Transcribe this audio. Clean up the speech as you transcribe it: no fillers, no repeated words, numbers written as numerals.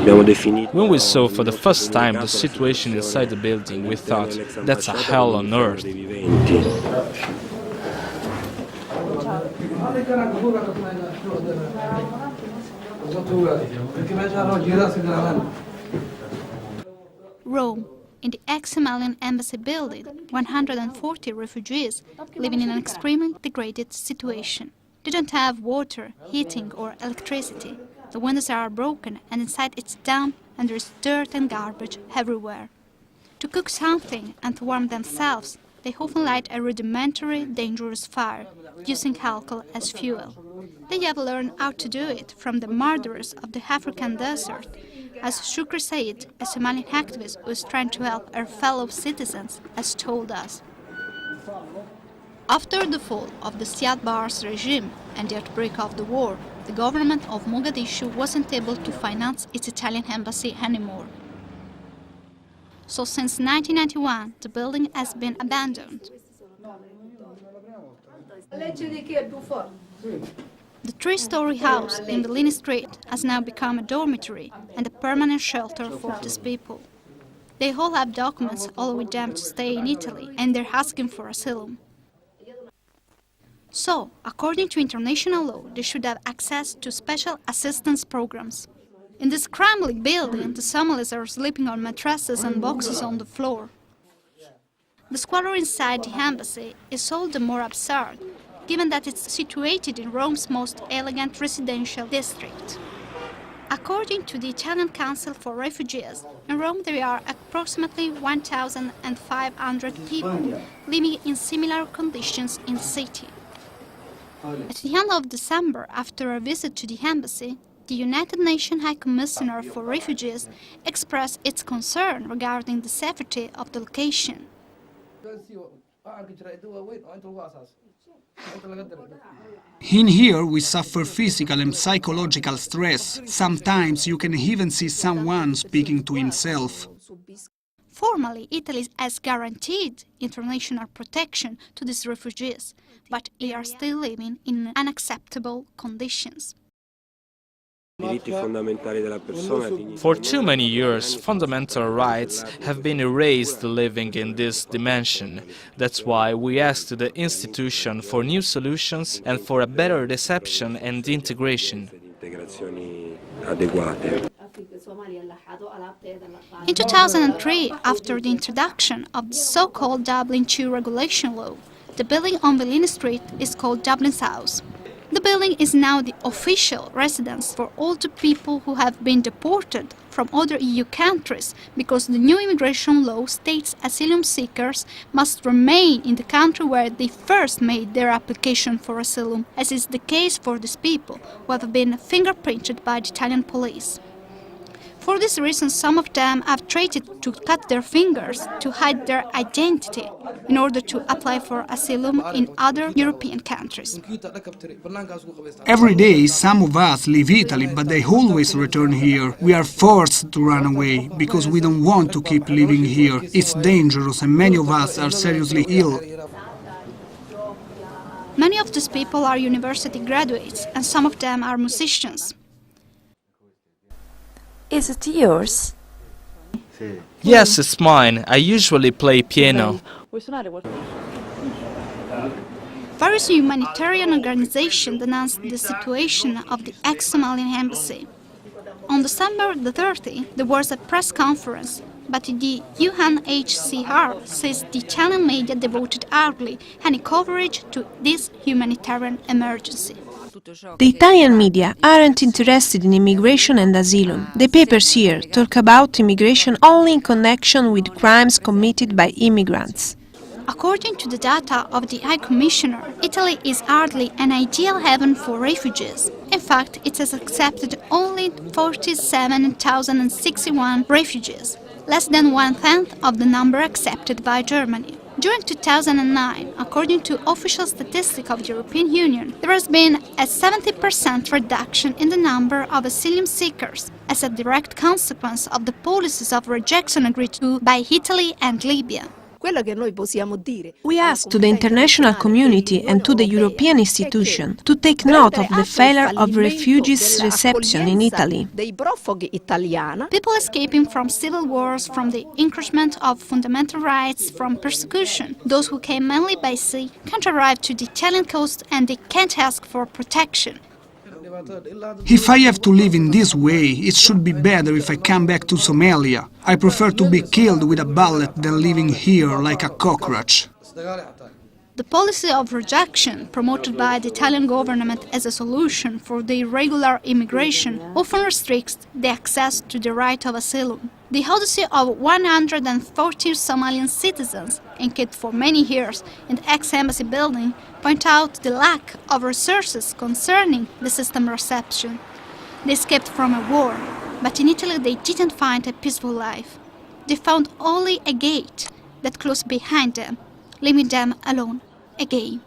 When we saw for the first time the situation inside the building, we thought, that's a hell on earth. Rome. In the ex-Somalian embassy building, 140 refugees living in an extremely degraded situation. They don't have water, heating or electricity. The windows are broken and inside it's damp and there is dirt and garbage everywhere. To cook something and to warm themselves, they often light a rudimentary, dangerous fire, using alcohol as fuel. They have learned how to do it from the murderers of the African desert, as Shukri Said, a Somali activist who is trying to help her fellow citizens, has told us. After the fall of the Siad Barre's regime and the outbreak of the war, the government of Mogadishu wasn't able to finance its Italian embassy anymore. So since 1991, the building has been abandoned. The three-story house in the Lini Street has now become a dormitory and a permanent shelter for these people. They all have documents allowing them to stay in Italy, and they're asking for asylum. So, according to international law, they should have access to special assistance programs. In this crumbling building, the Somalis are sleeping on mattresses and boxes on the floor. The squalor inside the embassy is all the more absurd, given that it's situated in Rome's most elegant residential district. According to the Italian Council for Refugees, in Rome there are approximately 1,500 people living in similar conditions in the city. At the end of December, after a visit to the embassy, the United Nations High Commissioner for Refugees expressed its concern regarding the safety of the location. In here we suffer physical and psychological stress. Sometimes you can even see someone speaking to himself. Formally, Italy has guaranteed international protection to these refugees, but they are still living in unacceptable conditions. For too many years, fundamental rights have been erased living in this dimension. That's why we asked the institution for new solutions and for a better reception and integration. In 2003, after the introduction of the so-called Dublin II regulation law, the building on the Lini Street is called Dublin's House. The building is now the official residence for all the people who have been deported from other EU countries, because the new immigration law states asylum seekers must remain in the country where they first made their application for asylum, as is the case for these people who have been fingerprinted by the Italian police. For this reason, some of them have tried to cut their fingers to hide their identity in order to apply for asylum in other European countries. Every day some of us leave Italy, but they always return here. We are forced to run away because we don't want to keep living here. It's dangerous and many of us are seriously ill. Many of these people are university graduates and some of them are musicians. Is it yours? Yes, it's mine. I usually play piano. Various humanitarian organizations denounced the situation of the ex-Somalian embassy. On December the 30th, there was a press conference, but the UNHCR says the Italian media devoted hardly any coverage to this humanitarian emergency. The Italian media aren't interested in immigration and asylum. The papers here talk about immigration only in connection with crimes committed by immigrants. According to the data of the High Commissioner, Italy is hardly an ideal haven for refugees. In fact, it has accepted only 47,061 refugees, less than one-tenth of the number accepted by Germany. During 2009, according to official statistics of the European Union, there has been a 70% reduction in the number of asylum seekers as a direct consequence of the policies of rejection agreed to by Italy and Libya. We ask to the international community and to the European institution to take note of the failure of refugees' reception in Italy. People escaping from civil wars, from the encroachment of fundamental rights, from persecution. Those who came mainly by sea can't arrive to the Italian coast and they can't ask for protection. If I have to live in this way, it should be better if I come back to Somalia. I prefer to be killed with a bullet than living here like a cockroach. The policy of rejection, promoted by the Italian government as a solution for the irregular immigration, often restricts the access to the right of asylum. The Odyssey of 140 Somalian citizens, encamped for many years in the ex-embassy building, point out the lack of resources concerning the system reception. They escaped from a war, but in Italy they didn't find a peaceful life. They found only a gate that closed behind them, leaving them alone again.